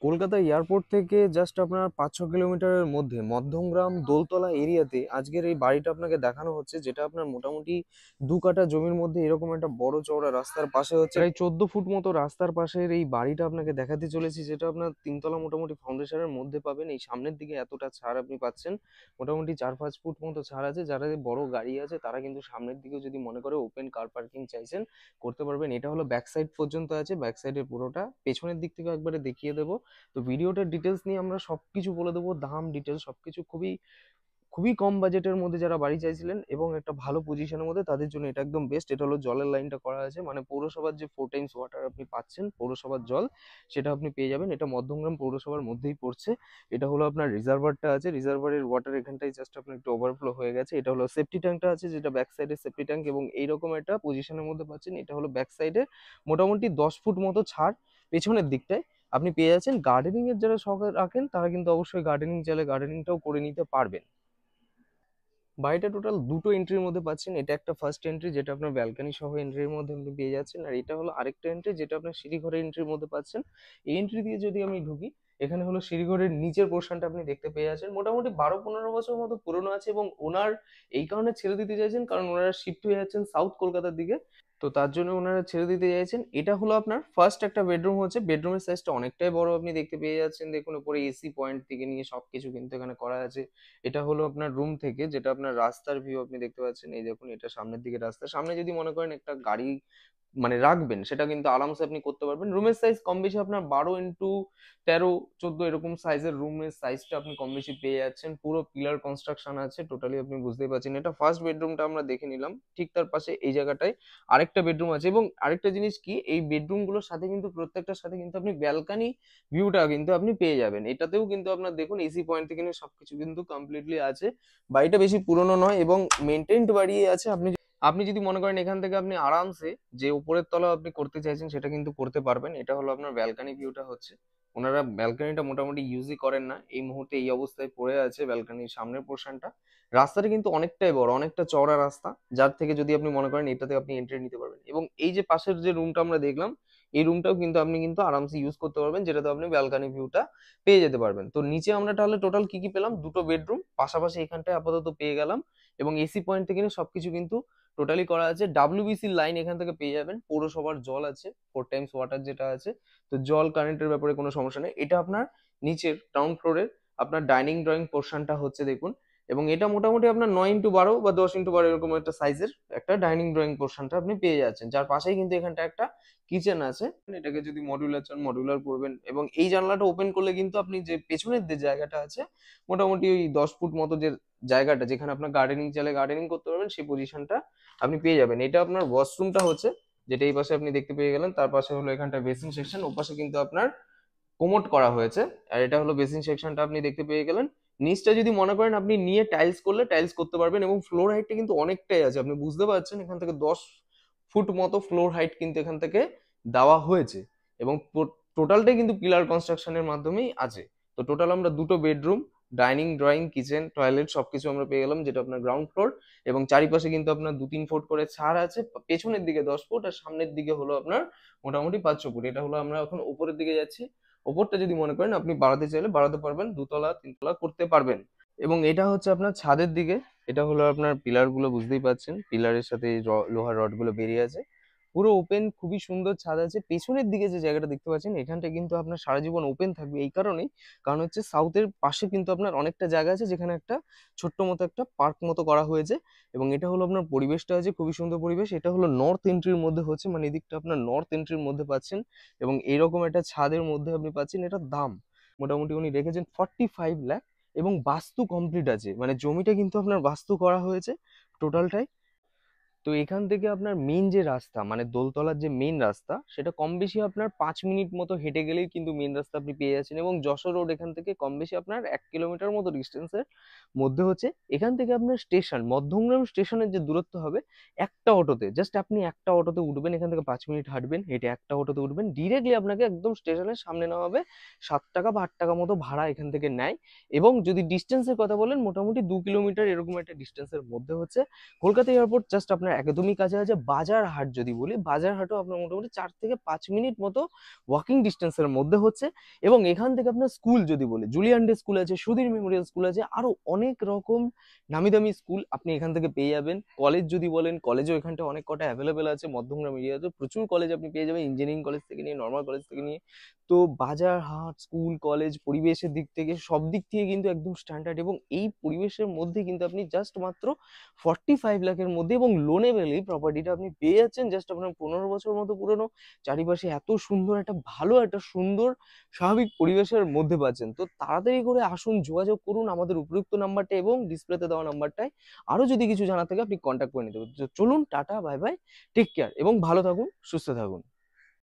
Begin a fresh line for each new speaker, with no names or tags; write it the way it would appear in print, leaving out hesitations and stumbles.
Kolkata airport থেকে just আপনার ৫-৬ কিলোমিটারের মধ্যে মধ্যমগ্রাম দোলতলা এরিয়াতে আজকের এই বাড়িটা আপনাকে দেখানো হচ্ছে, যেটা আপনার মোটামুটি ২ কাঠা জমির মধ্যে এরকম একটা বড় চওড়া রাস্তার পাশে হচ্ছে, প্রায় ১৪ ফুট মতো রাস্তার পাশের এই বাড়িটা আপনাকে দেখাতে চলেছি, যেটা আপনার ৩ তলা মোটামুটি ফাউন্ডেশনের মধ্যে পাবেন। এই সামনের দিকে এতটা ছাড় আপনি পাচ্ছেন, মোটামুটি ৪-৫ ফুট মতো ছাড় আছে। যারা বড় গাড়ি আছে তারা কিন্তু সামনের দিকেও যদি মনে করে ওপেন কার পার্কিং চাইছেন করতে পারবেন। এটা হলো ব্যাক সাইড পর্যন্ত আছে, ব্যাক সাইডের পুরোটা। পেছনের দিক থেকে একবারে দেখিয়ে দেবো। তো ভিডিওটার ডিটেলস নিয়ে আমরা সবকিছু বলে দেবো, দাম ডিটেলস সবকিছু। খুবই খুবই কম বাজেটের মধ্যে যারা বাড়ি চাইছিলেন এবং একটা ভালো পজিশনের মধ্যে, তাদের জন্য এটা একদম বেস্ট। এটা হলো জলের লাইনটা করা আছে, মানে পৌরসভার যে 4 টাইমস ওয়াটার আপনি পাচ্ছেন, পৌরসভার জল, সেটা আপনি পেয়ে যাবেন। এটা মধ্যমগ্রাম পৌরসভার মধ্যেই পড়ছে। এটা হলো আপনার রিজার্ভারটা আছে, রিজার্ভারের ওয়াটার এখানটাই জাস্ট আপনার একটু ওভারফ্লো হয়ে গেছে। এটা হলো সেফটি ট্যাঙ্কটা আছে, যেটা ব্যাক সাইডে সেফটি ট্যাঙ্ক, এবং এইরকম একটা পজিশনের মধ্যে পাচ্ছেন। এটা হলো ব্যাক সাইডে মোটামুটি 10 ফুট মতো ছাড় পেছনের দিকটায় আপনি পেয়ে যাচ্ছেন। গার্ডেনিং এর যারা শখ রাখেন তারা কিন্তু অবশ্যই গার্ডেনিং চাইলে গার্ডেনিংটাও করে নিতে পারবেন। বাড়িটা টোটাল দুটো এন্ট্রির মধ্যে পাচ্ছেন। এটা একটা ফার্স্ট এন্ট্রি, যেটা আপনার ব্যালকনি সহ এন্ট্রির মধ্যে আপনি পেয়ে যাচ্ছেন, আর এটা হলো আরেকটা এন্ট্রি, যেটা আপনার সিঁড়িঘরের এন্ট্রির মধ্যে পাচ্ছেন। এই এন্ট্রি দিয়ে যদি আমি ঢুকি, এখানে হলো সিঁড়িঘরের নিচের পোর্শনটা আপনি দেখতে পেয়ে যাচ্ছেন। মোটামুটি ১২-১৫ বছর মতো পুরনো আছে, এবং ওনার এই কারণে ছেড়ে দিতে চাইছেন কারণ ওনারা শিফট হয়ে যাচ্ছেন সাউথ কলকাতার দিকে। তো তার জন্য ওনারা ছেড়ে দিতে চাইছেন। এটা হলো আপনার ফার্স্ট একটা বেডরুম হচ্ছে। বেডরুমের সাইজটা অনেকটাই বড় আপনি দেখতে পেয়ে যাচ্ছেন। দেখুন উপরে এসি পয়েন্ট থেকে নিয়ে সবকিছু কিন্তু এখানে করা আছে। এটা হলো আপনার রুম থেকে, যেটা আপনার রাস্তার ভিউ আপনি দেখতে পাচ্ছেন। এই দেখুন, এটা সামনের দিকে রাস্তা। সামনে যদি মনে করেন একটা গাড়ি মানে রাখবেন, সেটা কিন্তু আরামসে আপনি করতে পারবেন। রুমের সাইজ কম বেশি আপনার 12x13-14 এরকম সাইজের রুমের সাইজটা আপনি কম বেশি পেয়ে যাচ্ছেন। পুরো পিলার কনস্ট্রাকশন আছে টোটালি, আপনি বুঝতেই পারছেন। এটা ফার্স্ট বেডরুমটা আমরা দেখে নিলাম। ঠিক তার পাশে এই জায়গাটায় আরেকটা বেডরুম আছে, এবং আরেকটা জিনিস কি, এই বেডরুম গুলোর সাথে কিন্তু প্রত্যেকটার সাথে কিন্তু আপনি ব্যালকানি ভিউটা কিন্তু আপনি পেয়ে যাবেন। এটাতেও কিন্তু আপনার দেখুন এসি পয়েন্ট থেকে নিয়ে সবকিছু কিন্তু কমপ্লিটলি আছে। বাড়িটা বেশি পুরনো নয় এবং মেনটেন্ড বাড়ি আছে। আপনি আপনি যদি মনে করেন এখান থেকে আপনি আরামসে যে উপরের তলা আপনি করতে চাইছেন সেটা কিন্তু করতে পারবেন। এটা হলো আপনার ব্যালকানি ভিউটা হচ্ছে। ওনারা ব্যালকানিটা মোটামুটি ইউজই করেন না, এই মুহূর্তে এই অবস্থায় পড়ে আছে ব্যালকানির সামনের পোর্শনটা। রাস্তাটা কিন্তু অনেকটাই বড়, অনেকটা চওড়া রাস্তা, যার থেকে যদি আপনি মনে করেন এটাতে আপনি এন্ট্রি নিতে পারবেন। এবং এই যে পাশের যে রুমটা আমরা দেখলাম, এই রুমটাও কিন্তু আপনি কিন্তু আরামসে ইউজ করতে পারবেন, যেটাতে আপনি ব্যালকানি ভিউটা পেয়ে যেতে পারবেন। তো নিচে আমরা তাহলে টোটাল কি কি পেলাম, দুটো বেডরুম পাশাপাশি এখানটায় আপাতত পেয়ে গেলাম, এবং এসি পয়েন্ট থেকে নিয়ে সবকিছু কিন্তু টোটালি করা আছে। ডাব্লিউবিসির লাইন এখান থেকে পেয়ে যাবেন, পৌরসভার জল আছে, 4 টাইমস ওয়াটার যেটা আছে। তো জল কারেন্টের ব্যাপারে কোনো সমস্যা নেই। এটা আপনার নিচের গ্রাউন্ড ফ্লোরের আপনার ডাইনিং ড্রয়িং পোর্শনটা হচ্ছে দেখুন। এবং এটা মোটামুটি আপনার 9x12 বা 10x12 এরকম একটা সাইজের একটা ডাইনিং ড্রয়িং পোর্শনটা আপনি পেয়ে যাচ্ছেন, যার পাশেই কিন্তু এখানটা একটা কিচেন আছে। এটাকে যদি মডিউলার চান মডিউলার করবেন। এবং এই জানলাটা ওপেন করলে কিন্তু আপনি যে পেছনের যে জায়গাটা আছে, মোটামুটি ওই 10 ফুট মতো যে জায়গাটা, যেখানে আপনার গার্ডেনিং চাইলে গার্ডেনিং করতে পারবেন, সেই পজিশনটা আপনি পেয়ে যাবেন। এটা আপনার ওয়াশরুমটা হচ্ছে, যেটা এই পাশে আপনি দেখতে পেয়ে গেলেন। তার পাশে হলো এখানটা বেসিন সেকশন, ও পাশে কিন্তু আপনার কোমোড করা হয়েছে। আর এটা হলো বেসিন সেকশনটা আপনি দেখতে পেয়ে গেলেন। নিচটা যদি মনে করেন আপনি নিয়ে টাইলস করলে টাইলস করতে পারবেন, এবং ফ্লোর হাইটটা কিন্তু অনেকটাই আছে, আপনি বুঝতে পারছেন। এখান থেকে 10 ফুট মতো ফ্লোর হাইট কিন্তু এখান থেকে দেওয়া হয়েছে, এবং টোটালটাই কিন্তু পিলার কনস্ট্রাকশনের মাধ্যমেই আছে। তো টোটাল আমরা দুটো bedroom, dining drawing kitchen toilet সবকিছু আমরা পেয়ে গেলাম, যেটা আপনার গ্রাউন্ড ফ্লোর। এবং চারিপাশে কিন্তু আপনার 2-3 ফুট করে ছাড় আছে। পেছনের দিকে 10 ফুট, আর সামনের দিকে হলো আপনার মোটামুটি 5-6 ফুট। এটা হলো আমরা এখন উপরের দিকে যাচ্ছি। ওপরটা যদি মনে করেন আপনি বাড়াতে চাইলে বাড়াতে পারবেন, 2 তলা 3 তলা করতে পারবেন। এবং এটা হচ্ছে আপনার ছাদের দিকে। এটা হলো আপনার পিলার গুলো, বুঝতেই পাচ্ছেন পিলারের সাথে এই লোহার রড গুলো বেরিয়ে আছে। পুরো ওপেন, খুবই সুন্দর ছাদ আছে। পেছনের দিকে যে জায়গাটা দেখতে পাচ্ছেন, এখানটা কিন্তু আপনার সারা জীবন ওপেন থাকবে। এই কারণেই, কারণ হচ্ছে সাউথের পাশে কিন্তু আপনার অনেকটা জায়গা আছে, যেখানে একটা ছোট্ট মতো একটা পার্ক মতো করা হয়েছে। এবং এটা হলো আপনার পরিবেশটা আছে, খুবই সুন্দর পরিবেশ। এটা হলো নর্থ এন্ট্রির মধ্যে হচ্ছে, মানে এদিকটা আপনার নর্থ এন্ট্রির মধ্যে পাচ্ছেন। এবং এইরকম একটা ছাদের মধ্যে আপনি পাচ্ছেন। এটার দাম মোটামুটি উনি রেখেছেন 45 লাখ, এবং বাস্তু কমপ্লিট আছে, মানে জমিটা কিন্তু আপনার বাস্তু করা হয়েছে টোটালটাই। তো এখান থেকে আপনার মেইন যে রাস্তা, মানে দোলতলার যে মেইন রাস্তা, সেটা কম বেশি আপনার 5 মিনিট মতো হেঁটে গেলেই কিন্তু মেইন রাস্তা আপনি পেয়ে যাচ্ছেন। এবং যশোর রোড এখান থেকে কম বেশি আপনার 1 কিলোমিটার মতো ডিস্টেন্সের মধ্যে হচ্ছে। এখান থেকে আপনার স্টেশন, মধ্যমগ্রাম স্টেশনের যে দূরত্ব হবে, একটা অটোতে, জাস্ট আপনি একটা অটোতে উঠবেন, এখান থেকে 5 মিনিট হাঁটবেন, হেঁটে একটা অটোতে উঠবেন, ডিরেক্টলি আপনাকে একদম স্টেশনের সামনে নেওয়া হবে। 7 টাকা বা 8 টাকা মতো ভাড়া এখান থেকে নেয়। এবং যদি ডিস্টেন্সের কথা বলেন, মোটামুটি 2 কিলোমিটার এরকম একটা ডিস্টেন্সের মধ্যে হচ্ছে কলকাতা এয়ারপোর্ট। জাস্ট আপনার একদমই কাছে আছে বাজারহাট। যদি বলি বাজারহাটও আপনার মোটামুটি 4 থেকে 5 মিনিট মতো ওয়াকিং ডিস্টেন্সের মধ্যে হচ্ছে। এবং এখান থেকে আপনার স্কুল যদি বলি, জুলিয়ান ডে স্কুল আছে, সুধীর মেমোরিয়াল স্কুল আছে, আরো অনেক রকম নামি দামি স্কুল আপনি এখান থেকে পেয়ে যাবেন। কলেজ যদি বলেন, কলেজও এখানটা অনেক কটা অ্যাভেলেবেল আছে। মধ্যমগ্রাম এরিয়াতে প্রচুর কলেজ আপনি পেয়ে যাবেন, ইঞ্জিনিয়ারিং কলেজ থেকে নিয়ে নর্মাল কলেজ থেকে নিয়ে। তো বাজারহাট স্কুল কলেজ পরিবেশের দিক থেকে সব দিক থেকে কিন্তু একদম স্ট্যান্ডার্ড, এবং এই পরিবেশের মধ্যে কিন্তু আপনি জাস্ট মাত্র 45 লাখের মধ্যে এবং লোনেবেল এই প্রপার্টিটা আপনি পেয়ে যাচ্ছেন। জাস্ট আপনার 15 বছর মতো পুরনো, চারিপাশে এত সুন্দর একটা ভালো একটা সুন্দর স্বাভাবিক পরিবেশের মধ্যে পাচ্ছেন। তো তাড়াতাড়ি করে আসুন, যোগাযোগ করুন আমাদের উপযুক্ত নাম্বারটা এবং ডিসপ্লেতে দেওয়া নাম্বারটায়। আরো যদি কিছু জানার থাকে আপনি কন্ট্যাক্ট করে নিতে পারেন। তো চলুন, tata, bye bye, take care এবং ভালো থাকুন, সুস্থ থাকুন।